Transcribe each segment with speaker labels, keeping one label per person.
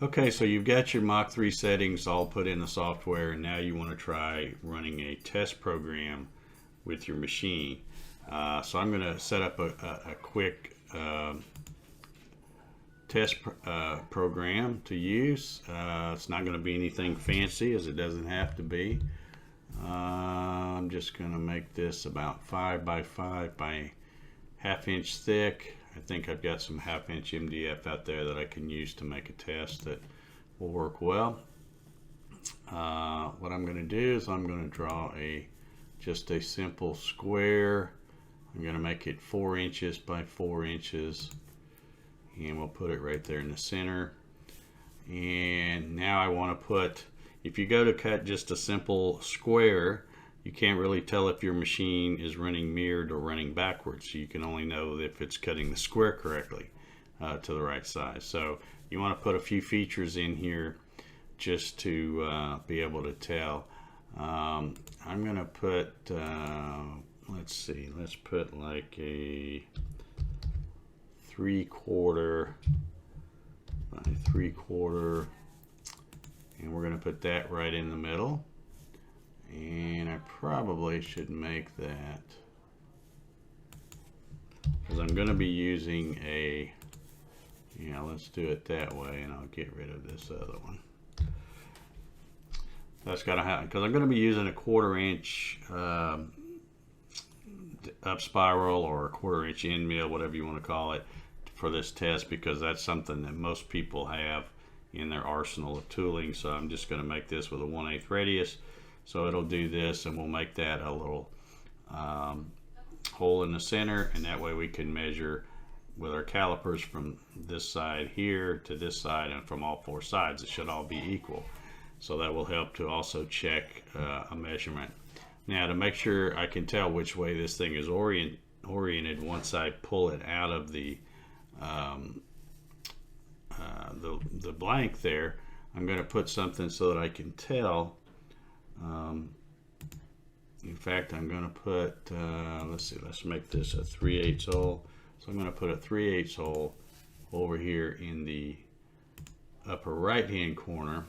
Speaker 1: Okay, so you've got your Mach 3 settings all put in the software, and now you want to try running a test program with your machine. So I'm going to set up a quick test program to use. It's not going to be anything fancy, as it doesn't have to be. I'm just going to make this about 5 by 5 by ½ inch thick. I think I've got some ½ inch MDF out there that I can use to make a test that will work well. What I'm going to do is I'm going to draw just a simple square. I'm going to make it 4 inches by 4 inches, and we'll put it right there in the center. And now I want to put, if you go to cut just a simple square, you can't really tell if your machine is running mirrored or running backwards. So you can only know if it's cutting the square correctly to the right size. So you want to put a few features in here just to be able to tell. I'm going to put, let's see, let's put like a 3/4 by 3/4, and we're going to put that right in the middle. And I probably should make that, because I'm going to be using a, let's do it that way, and I'll get rid of this other one. That's got to happen because I'm going to be using a 1/4 inch up spiral or a 1/4 inch end mill, whatever you want to call it, for this test, because that's something that most people have in their arsenal of tooling. So I'm just going to make this with a 1/8 radius. So it'll do this, and we'll make that a little hole in the center, and that way we can measure with our calipers from this side here to this side, and from all 4 sides. It should all be equal. So that will help to also check a measurement. Now, to make sure I can tell which way this thing is oriented once I pull it out of the blank there, I'm going to put something so that I can tell. In fact, I'm going to put, let's see, let's make this a 3/8 hole. So I'm going to put a 3/8 hole over here in the upper right hand corner,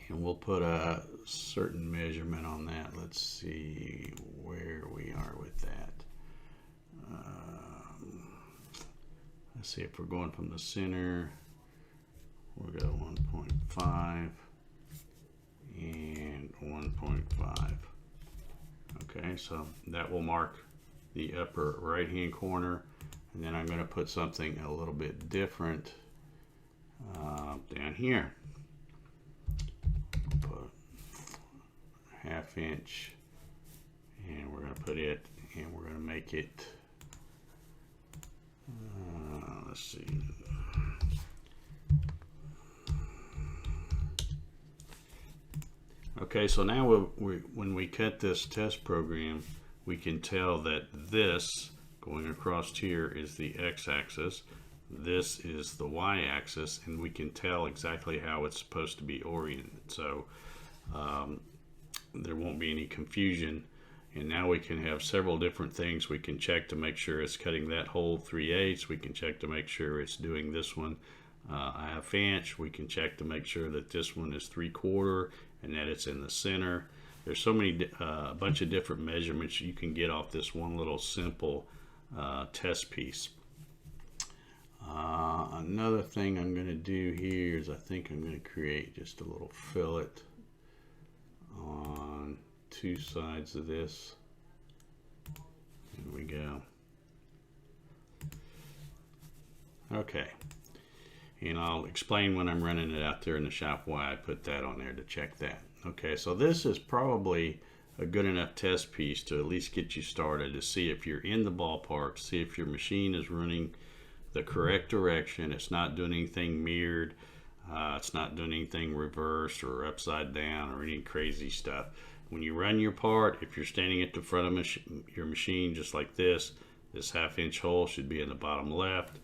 Speaker 1: and we'll put a certain measurement on that. Let's see where we are with that. Let's see if we're going from the center. We'll go 1.5 and 1.5. Okay, so that will mark the upper right hand corner, and then I'm going to put something a little bit different down here. Put ½ inch, and we're going to put it, and we're going to make it, let's see, okay, so now when we cut this test program, we can tell that this going across here is the x-axis, this is the y-axis, and we can tell exactly how it's supposed to be oriented. So there won't be any confusion. And now we can have several different things. We can check to make sure it's cutting that hole 3/8. We can check to make sure it's doing this one ½ inch. We can check to make sure that this one is 3/4 and that it's in the center. There's so many, a bunch of different measurements you can get off this one little simple test piece. Another thing I'm going to do here is I think I'm going to create just a little fillet on 2 sides of this. There we go. Okay, and I'll explain when I'm running it out there in the shop why I put that on there to check that. Okay, so this is probably a good enough test piece to at least get you started, to see if you're in the ballpark, see if your machine is running the correct direction. It's not doing anything mirrored, it's not doing anything reversed or upside down or any crazy stuff. When you run your part, if you're standing at the front of your machine just like this ½ inch hole should be in the bottom left,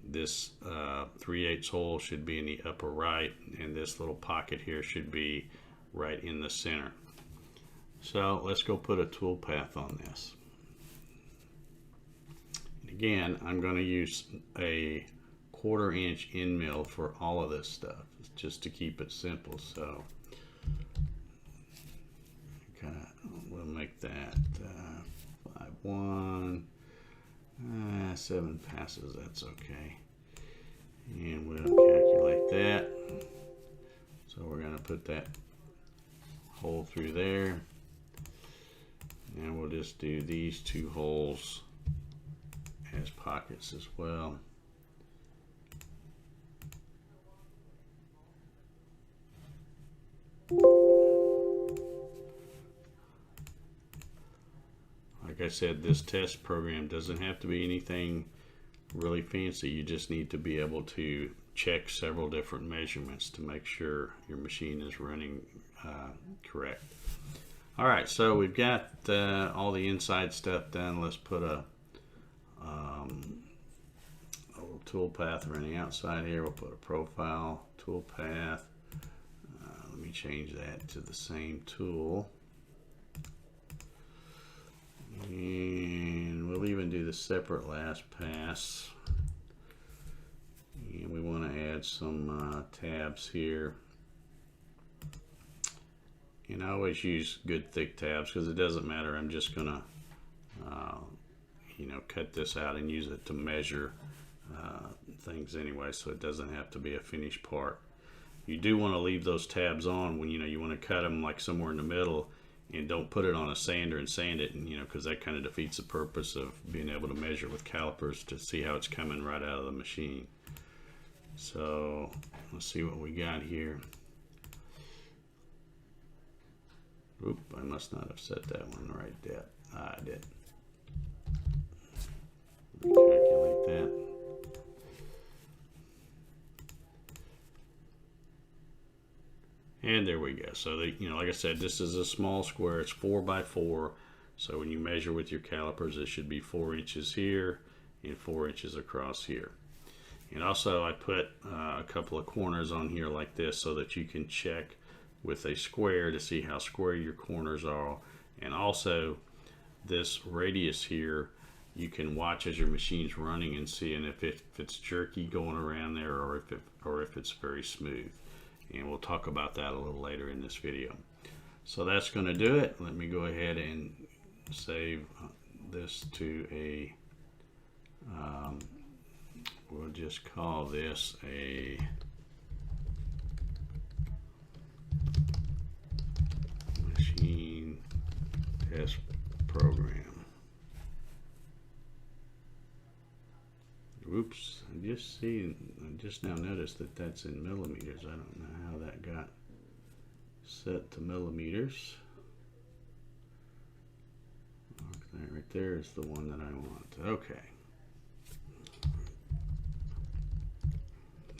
Speaker 1: this 3/8 hole should be in the upper right, and this little pocket here should be right in the center. So let's go put a tool path on this. And again, I'm going to use a 1/4 inch end mill for all of this stuff, just to keep it simple. So we'll make that 5/1. 7 passes, that's okay. And we'll calculate that. So we're going to put that hole through there. And we'll just do these 2 holes as pockets as well. Like I said, this test program doesn't have to be anything really fancy. You just need to be able to check several different measurements to make sure your machine is running correct. All right, so we've got all the inside stuff done. Let's put a little tool path around the outside here. We'll put a profile tool path. Let me change that to the same tool. And we'll even do the separate last pass. And we want to add some tabs here. And I always use good thick tabs because it doesn't matter. I'm just gonna cut this out and use it to measure things anyway, so it doesn't have to be a finished part. You do want to leave those tabs on when you want to cut them like somewhere in the middle, and don't put it on a sander and sand it, and because that kind of defeats the purpose of being able to measure with calipers to see how it's coming right out of the machine. So let's see what we got here. Oop, I must not have set that one right depth. I did. Calculate that. And there we go. So like I said, this is a small square. It's 4 by 4. So when you measure with your calipers, it should be 4 inches here and 4 inches across here. And also I put a couple of corners on here like this so that you can check with a square to see how square your corners are. And also this radius here, you can watch as your machine's running and seeing if it's jerky going around there, or if it's very smooth. And we'll talk about that a little later in this video. So that's going to do it. Let me go ahead and save this to a we'll just call this a machine test program. Oops, I just now noticed that that's in millimeters. I don't know how that got set to millimeters. That right there is the one that I want. Okay.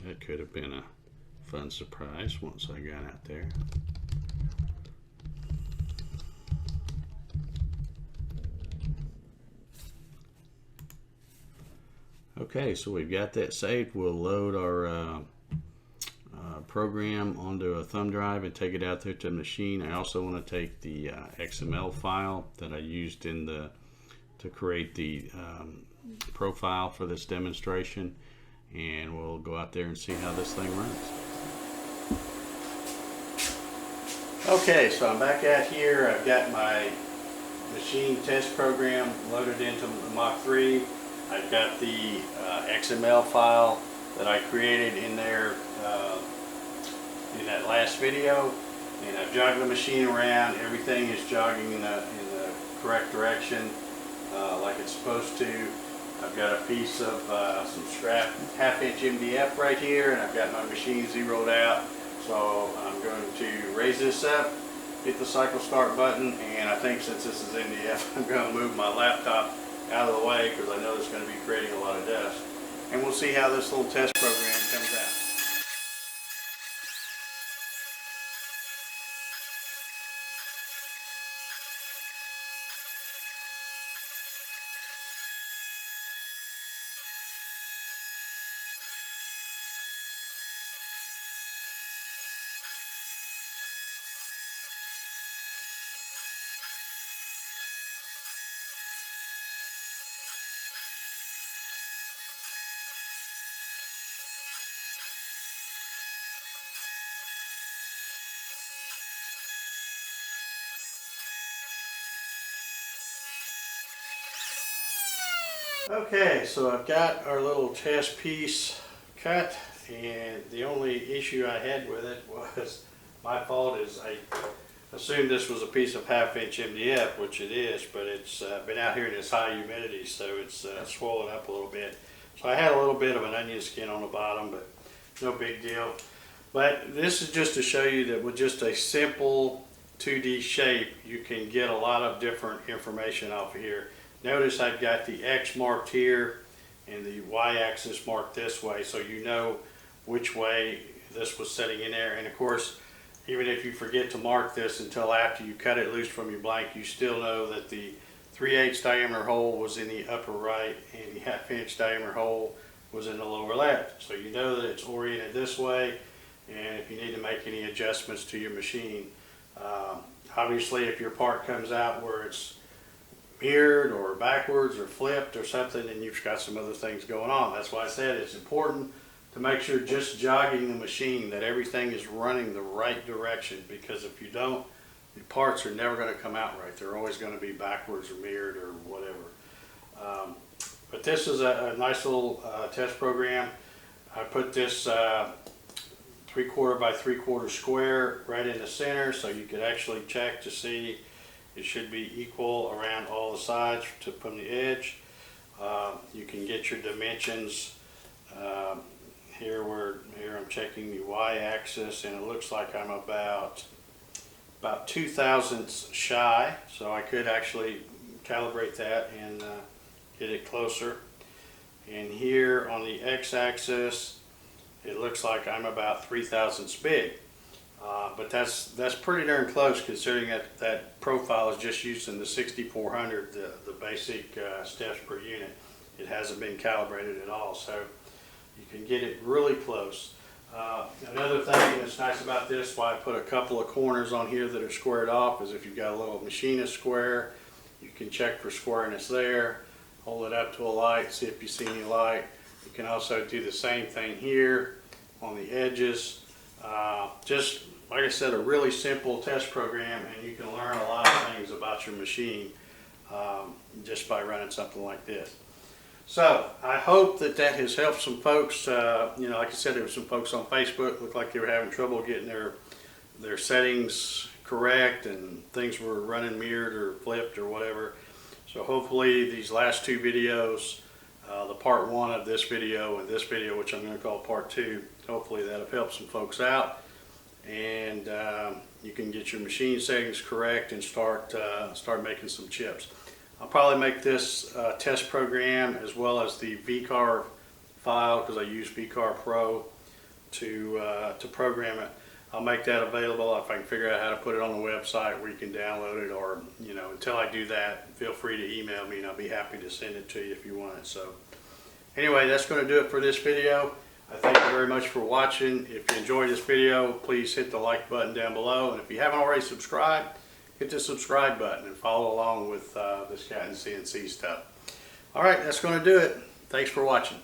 Speaker 1: That could have been a fun surprise once I got out there. Okay, so we've got that saved. We'll load our program onto a thumb drive and take it out there to the machine. I also want to take the XML file that I used to create the profile for this demonstration, and we'll go out there and see how this thing runs. Okay, so I'm back out here. I've got my machine test program loaded into the Mach 3. I've got the XML file that I created in there in that last video, and I've jogged the machine around. Everything is jogging in the correct direction like it's supposed to. I've got a piece of some scrap 1/2 inch MDF right here, and I've got my machine zeroed out. So I'm going to raise this up, hit the cycle start button, and I think since this is MDF, I'm going to move my laptop out of the way because I know it's going to be creating a lot of dust. And we'll see how this little test program comes out. Okay, so I've got our little test piece cut, and the only issue I had with it was my fault is I assumed this was a piece of 1/2 inch MDF, which it is, but it's been out here in this high humidity, so it's swollen up a little bit. So I had a little bit of an onion skin on the bottom, but no big deal. But this is just to show you that with just a simple 2D shape, you can get a lot of different information off of here. Notice I've got the X marked here and the Y-axis marked this way, so you know which way this was sitting in there. And of course, even if you forget to mark this until after you cut it loose from your blank, you still know that the 3/8 diameter hole was in the upper right and the 1/2 inch diameter hole was in the lower left. So you know that it's oriented this way, and if you need to make any adjustments to your machine. Obviously, if your part comes out where it's mirrored or backwards or flipped or something, then you've got some other things going on. That's why I said it's important to make sure just jogging the machine that everything is running the right direction, because if you don't, your parts are never going to come out right. They're always going to be backwards or mirrored or whatever. But this is a nice little test program. I put this 3/4 by 3/4 square right in the center, so you could actually check to see it should be equal around all the sides from the edge. You can get your dimensions here I'm checking the Y-axis, and it looks like I'm about 2 thousandths shy, so I could actually calibrate that and get it closer. And here on the X-axis, it looks like I'm about 3 thousandths big. But that's pretty darn close, considering that profile is just using the 6400, the basic steps per unit. It hasn't been calibrated at all, so you can get it really close. Another thing that's nice about this, why I put a couple of corners on here that are squared off, is if you've got a little machinist square, you can check for squareness there, hold it up to a light, see if you see any light. You can also do the same thing here on the edges. Just like I said, a really simple test program, and you can learn a lot of things about your machine just by running something like this. So I hope that has helped some folks. Like I said, there were some folks on Facebook looked like they were having trouble getting their settings correct, and things were running mirrored or flipped or whatever. So hopefully these last two videos, the part 1 of this video and this video, which I'm going to call part 2, hopefully that'll help some folks out, and you can get your machine settings correct and start making some chips. I'll probably make this test program as well as the VCAR file, because I use VCAR Pro to program it. I'll make that available if I can figure out how to put it on the website where you can download it, or until I do that, feel free to email me and I'll be happy to send it to you if you want it. So anyway, that's going to do it for this video. I thank you very much for watching. If you enjoyed this video, please hit the like button down below, and if you haven't already subscribed, hit the subscribe button and follow along with this Gatton CNC stuff. All right, that's going to do it. Thanks for watching.